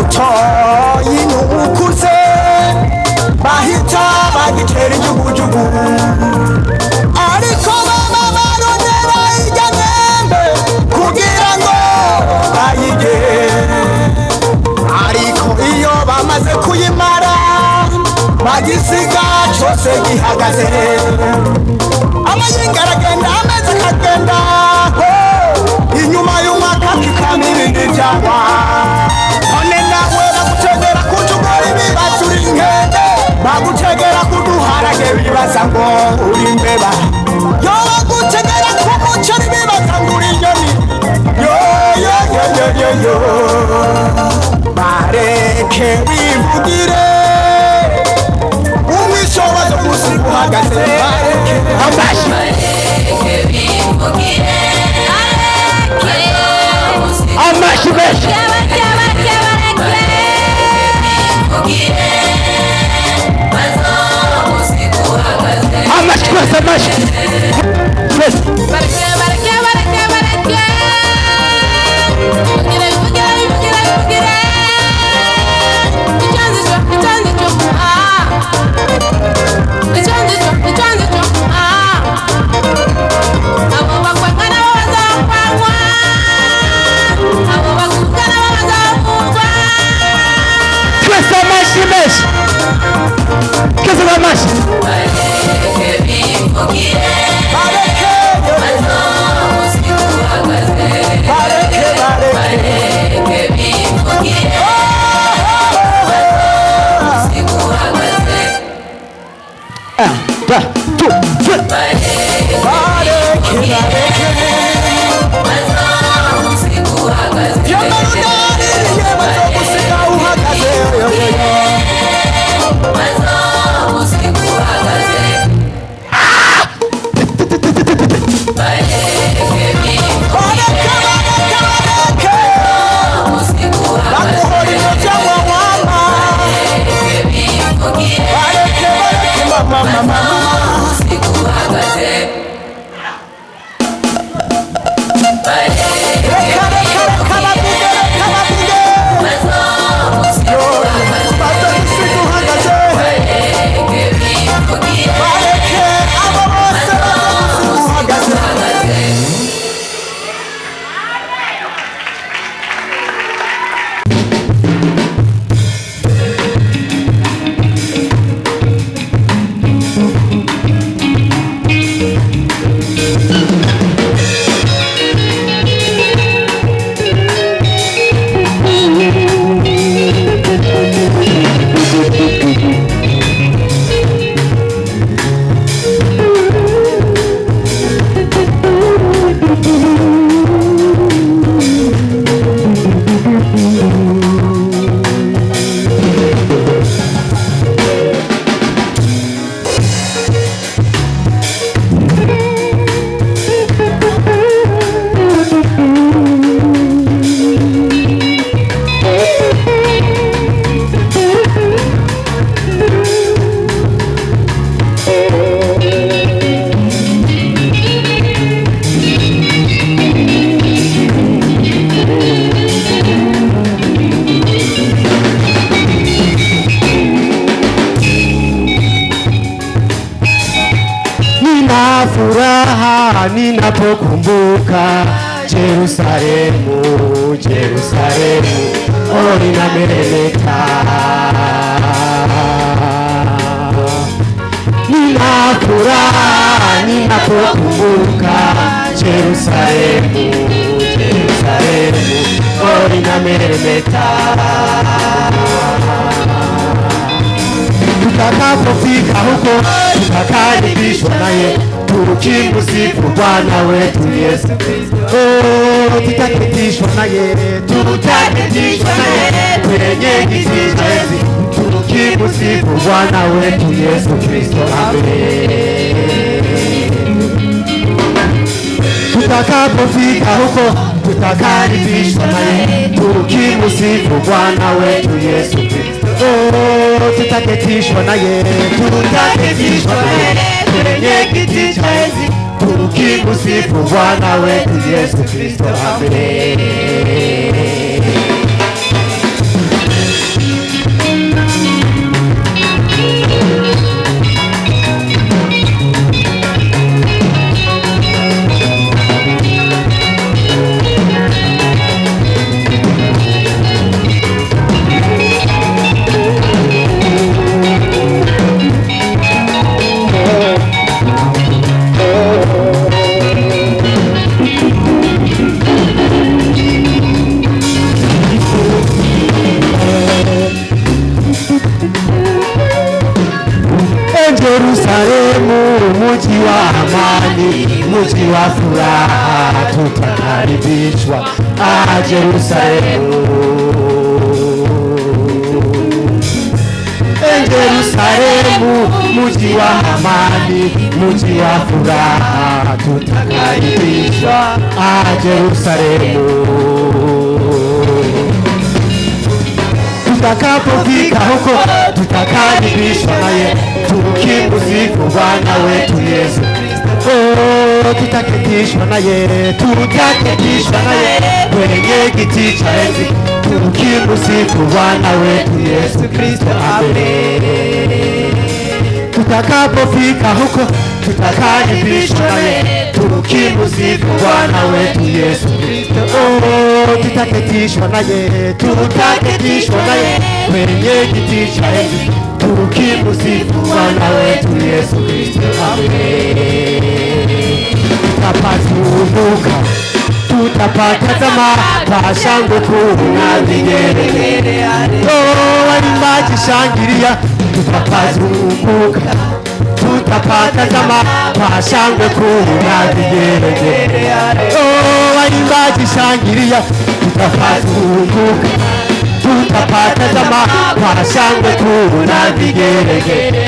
mutoyi n'ukuze bahita bagitera ijugujugu ariko baba barondera irya mwembe kugira ngo bayige ariko iyo bamaze kuyimara bagisiga cyose gihagaze amayinga aragenda ameze akagenda inyuma y'umwaka kikama ibindi byagwa none nawe bagutegera kutugora ibibazo uri inkende bagutegera kuduharage bibaza ngo uri imbeba yo bagutegera kumuceri bibaza ngo uri inyoni yo bareke bivugire umwishobozo gusa uhagaze bareke amashi menshi amashi twese amashi twese furaha ninapokumbuka Jerusalemu, Jerusalemu, oh ninameremeta. Nina furaha ninapokumbuka Jerusalemu, Jerusalemu, oh ninameremeta. Tutakapofika huko tutakaribishwa naye, tukimsifu Bwana wetu Yesu Kristo. Oh, tutaketishwa naye, tutaketishwa naye kwenye kiti cha enzi, tukimsifu Bwana wetu Yesu Kristo. Amen. Tutakapofika huko tutakaribishwa naye, tukimsifu Bwana wetu Yesu Kristo. Oh, tutaketishwa naye, tutaketishwa naye kwenye kiti cha enzi, tukimsifu Bwana wetu Yesu Kristo. Amen. mji wa furaha, tutakaribishwa Yerusalemu. Yerusalemu, mji wa amani, mji wa furaha, tutakaribishwa Yerusalemu. Tutakapofika huko tutakaribishwa naye, tukimsifu Bwana wetu Yesu Kristo. Oh, tutaketishwa naye, tutaketishwa naye kwenye kiti cha enzi, tukimsifu Bwana wetu Yesu Kristo. Amen. Tutakapofika huko tutakaribishwa naye, tukimsifu Bwana wetu Yesu Kristo. Oh, tutaketishwa naye, tutaketishwa naye kwenye kiti cha enzi, tukimsifu Bwana wetu Yesu Kristo. Amen. Tutapazunguka, tutapatazama kwa shangwe kuu na vigelegele. Oh, waimbaji shangilia, tutapazunguka, tutapatazama kwa shangwe kuu na vigelegele. Oh, waimbaji shangilia, tutapazunguka, tutapatazama kwa shangwe kuu na vigelegele.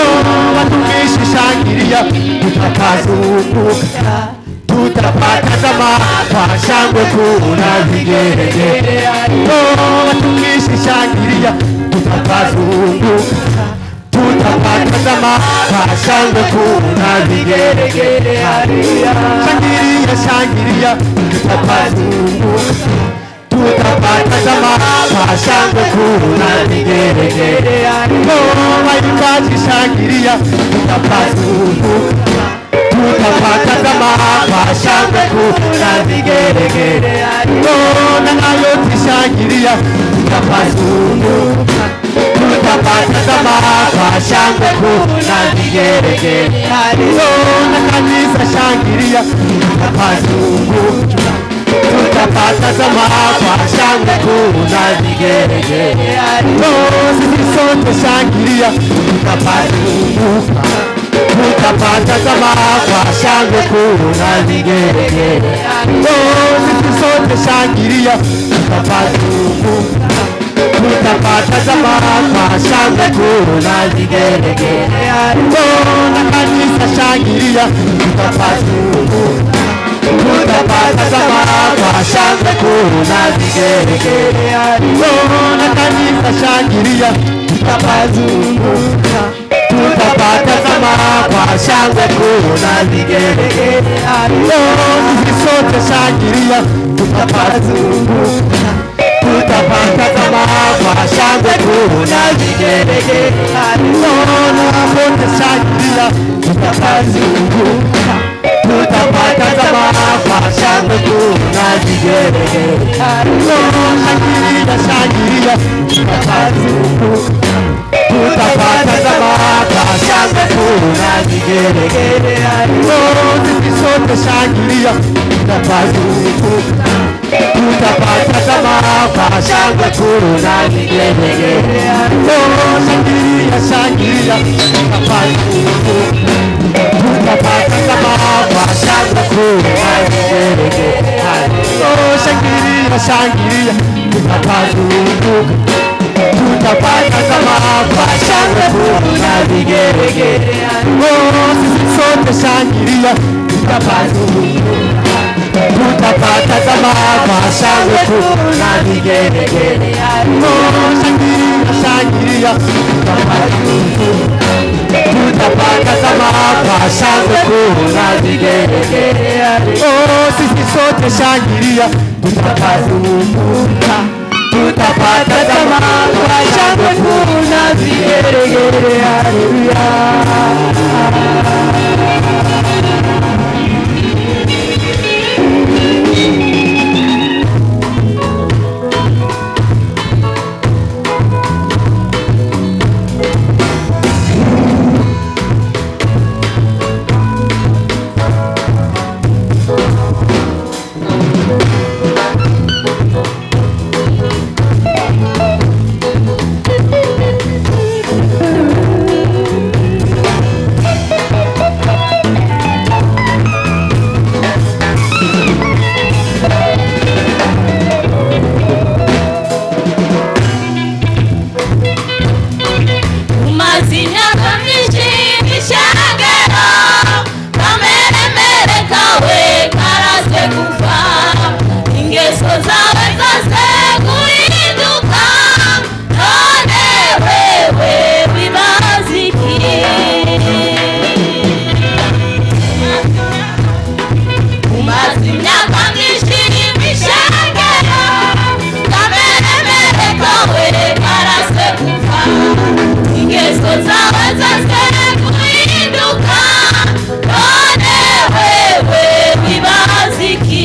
Oh, watumishi shangilia, tutapazunguka, tutapatazama kwa shangwe kuu na vigelegele. Oh, watumishi shangilia, tutapazunguka, tutapatazama kwa shangwe kuu na vigelegele. Shangilia, shangilia, tutapazunguka, tutapatazama kwa shangwe kuu na vigelegele. Oh, waimbaji shangilia, tutapazunguka, tutapatazama kwa shangwe kuu na vigelegele. Oh, na nayoti shangilia, tutapazunguka, tutapatazama kwa shangwe kuu na vigelegele. Oh, na kanisa shangilia, tutapazunguka, tutapatazama kwa shangwe kuu na vigelegele. Oh, sisi sote shangilia, tutapazunguka, tutapatazama kwa shangwe kuu na vigelegele. Oh, sisi sote shangilia, tutapazunguka, tutapatazama kwa shangwe kuu na vigelegele. Oh, na kanisa shangilia, tutapazunguka, tutapatazama kwa shangwe kuu na vigelegele. Oh, na kanisa shangilia, tutapazunguka, tutapatazama kwa shangwe kuu na vigelegele. Oh, sisi sote shangilia, tutapazunguka, tutapatazama kwa shangwe kuu na vigelegele. Oh, na wote shangilia, tutapazunguka, tutapatazama kwa shangwe kuu na vigelegele. Oh, shangilia, shangilia, tutapazunguka, tutapatazama kwa shangwe kuu na vigelegele. Oh, sisi sote shangilia, tutapazunguka, tutapatazama kwa shangwe kuu na vigelegele. Oh, shangilia, shangilia, tutapazunguka, tutapatazama kwa shangwe kuu na vigelegele. Oh, shangilia, shangilia, tutapazunguka, tutapatazama kwa shangwe kuu na vigelegele. Oh, sisi sote shangilia, tutapazunguka, tutapatazama kwa shangwe kuu na vigelegele. Oh, shangilia, shangilia, tutapazunguka, tutapatazama kwa shangwe kuu na vigelegele. Oh, sisi sote shangilia, tutapazunguka, tutapatazama kwa shangwe kuu na vigelegele. Haleluya. zawe zose guhinduka, none wewe wibaza iki? Umaze imyaka myinshi imishengero, kameremere kawe karase kuva, ingeso zawe zose guhinduka, none wewe wibaza iki?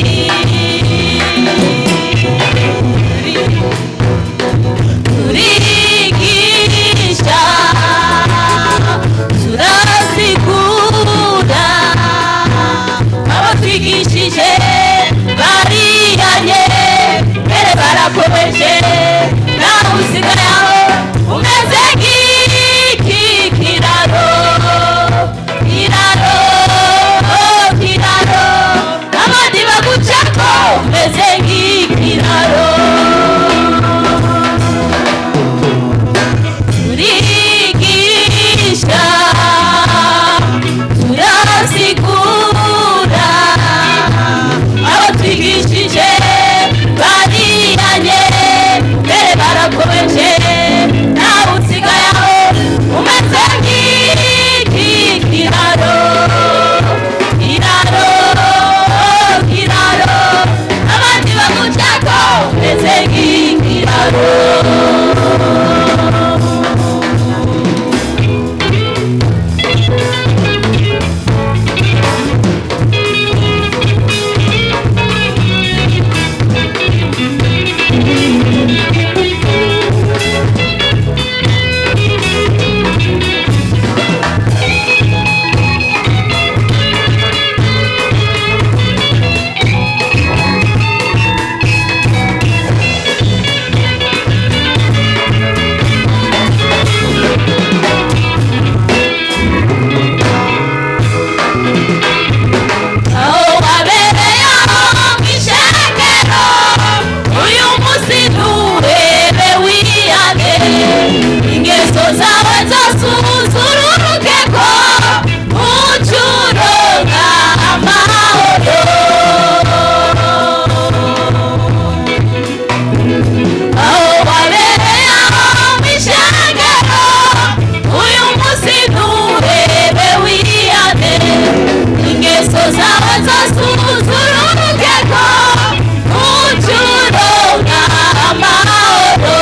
Turigisha, turazigura, abatwigishije bariyanye, mbere barakomeje, nawe usigaye aho umeze nk'iki kiraro, kiraro, kiraro, abandi bagucako umeze nk'ikiraro. Turigisha, turazigura, abatwigishije bariyanye, mbere barakomeje, nawe usigaye aho umeze nk'iki kiraro, kiraro, kiraro, abandi bagucako umeze nk'ikiraro. Aho wabereye mw'ishengero, uyu munsi nturebe wiyane, ingeso zawe zose uzururukeko, uce uronka amahoro. Aho wabereye mw'ishengero, uyu munsi nturebe wiyane, ingeso zawe zose uzururukeko, uce uronka amahoro.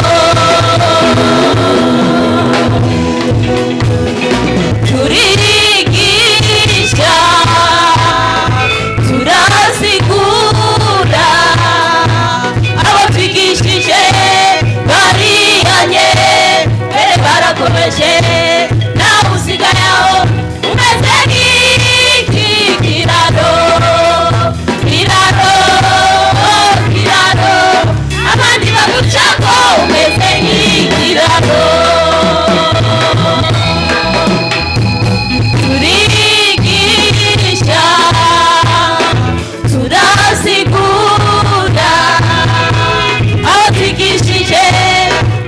Turigisha, turazigura, abatwigishije bariyanye, mbere barakomeje, nawe usigaye aho umeze nk'iki kiraro, kiraro, kiraro, abandi bagucako umeze nk'ikiraro. Turigisha, turazigura, abatwigishije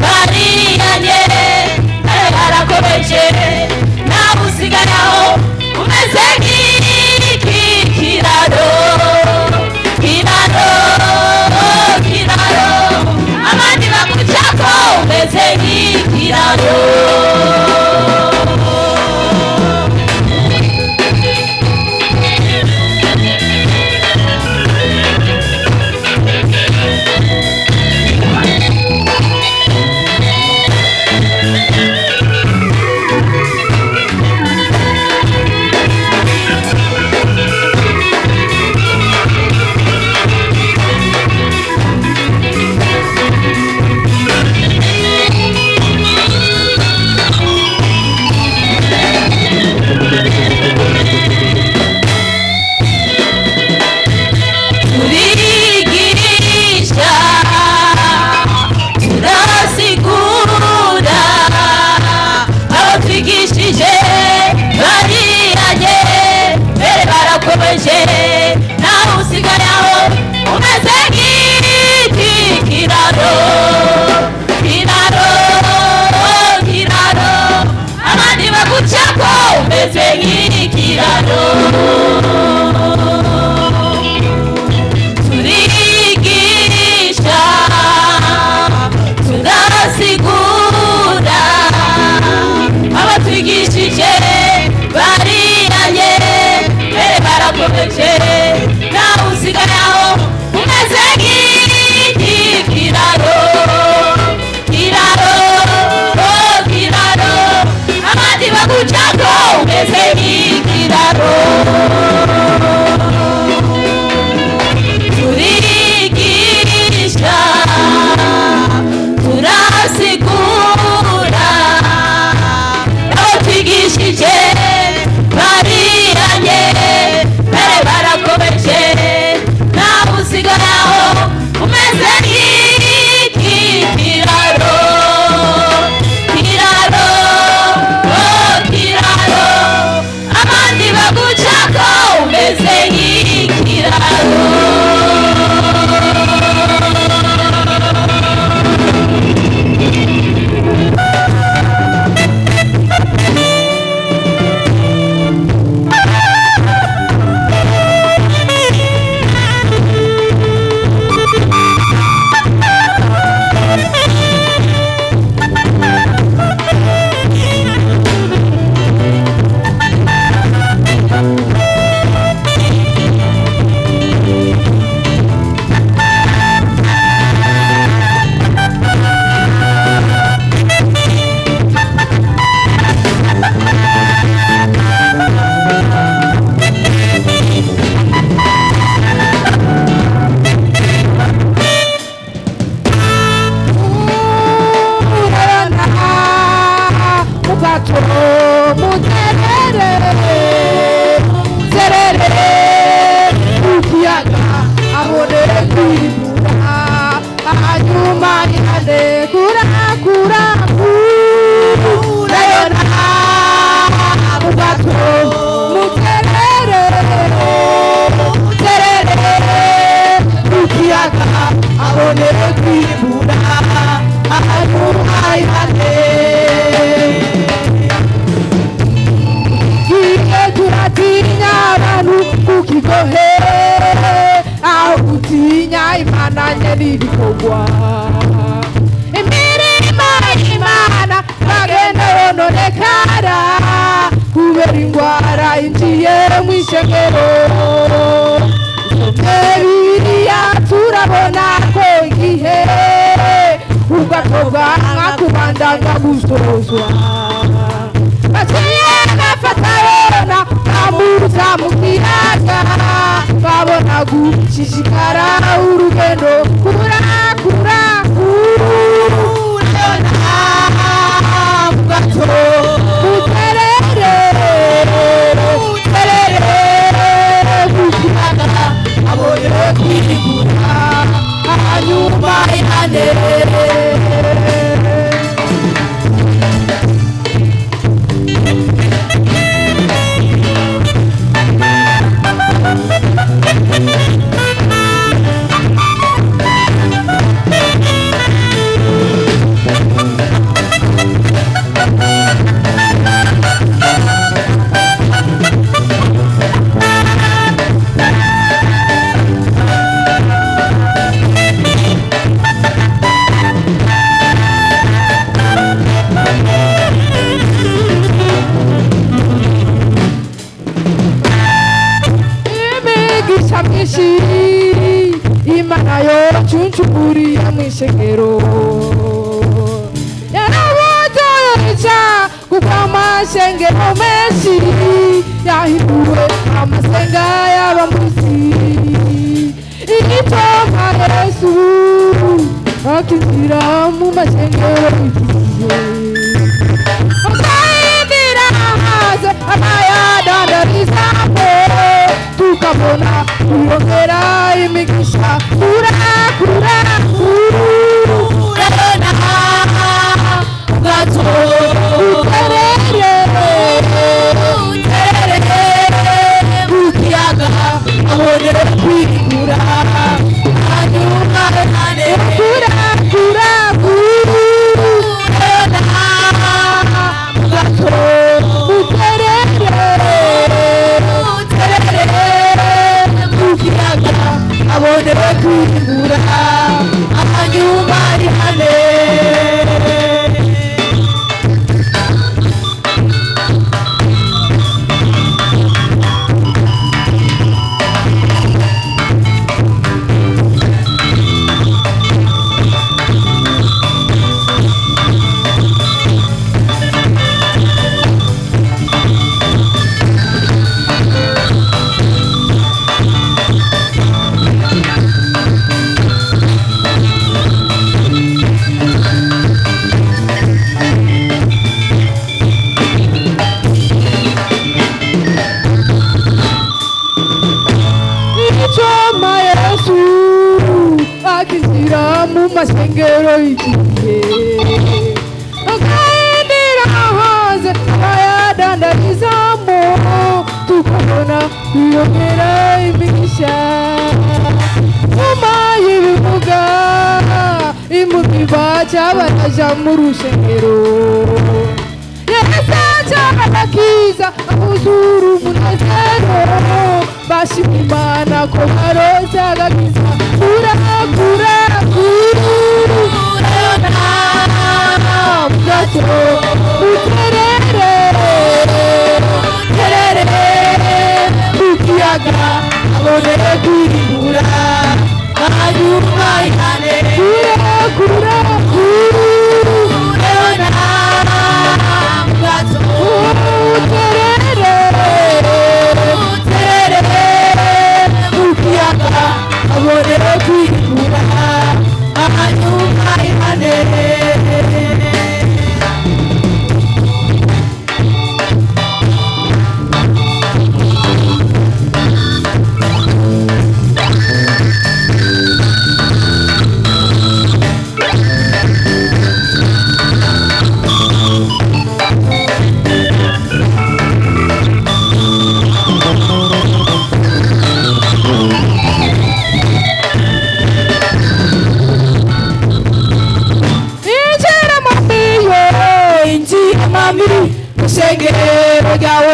bariyanye, mbere barakomeje, nawe usigaye aho umeze nk'iki kiraro, kiraro, kiraro, abandi bagucako umeze nk'ikiraro. Turigisha gato muterere terere ukiyaga abone kwibura hanyuma yande kura rayona mu gato muterere ukiyaga abone kwibura hanyuma yande turatinya abantu kukigohe aho gutinya imana nyir'ibikorwa imirima y'imana bagenda bononekara kubera ingwara injiye mu ishengero Bibiliya turabona ko igihe ugakorwa nkakubandanga gusozwa baciye bafata yona bamuta mu kiyaga babona gushishikara urugendo kurakura yona mu gato muterere mu kiyaga abonye kwigura hanyuma ihane imana yo chunchuburi amwishengero yarabotoyoca kuko amashengero menshi yahinduwe amasenga y'abamuzi igitoma yesu akinjira mu mashengero igihe akayindira haze abayadandarizapo tukabona uyongera imigisha kurakura urabona gato uterere ukiyaga abonere kwigura hanyuma kurakura urabona gato abone kwigura hanyuma ihane masengero igihe akayindira hanze abayadandarizamo tukabona kwiyongera imigisha nyuma y'ibivuga impumyi baca baraja mu rusengero yesaca barakiza abuzura umunezero bashima imana ko baronse agakiza kurakura ukiyaga abonere kwigura hanyuma ihane kurakura ukiyaga abonere kwigura hanyuma ihane ishengero ryawe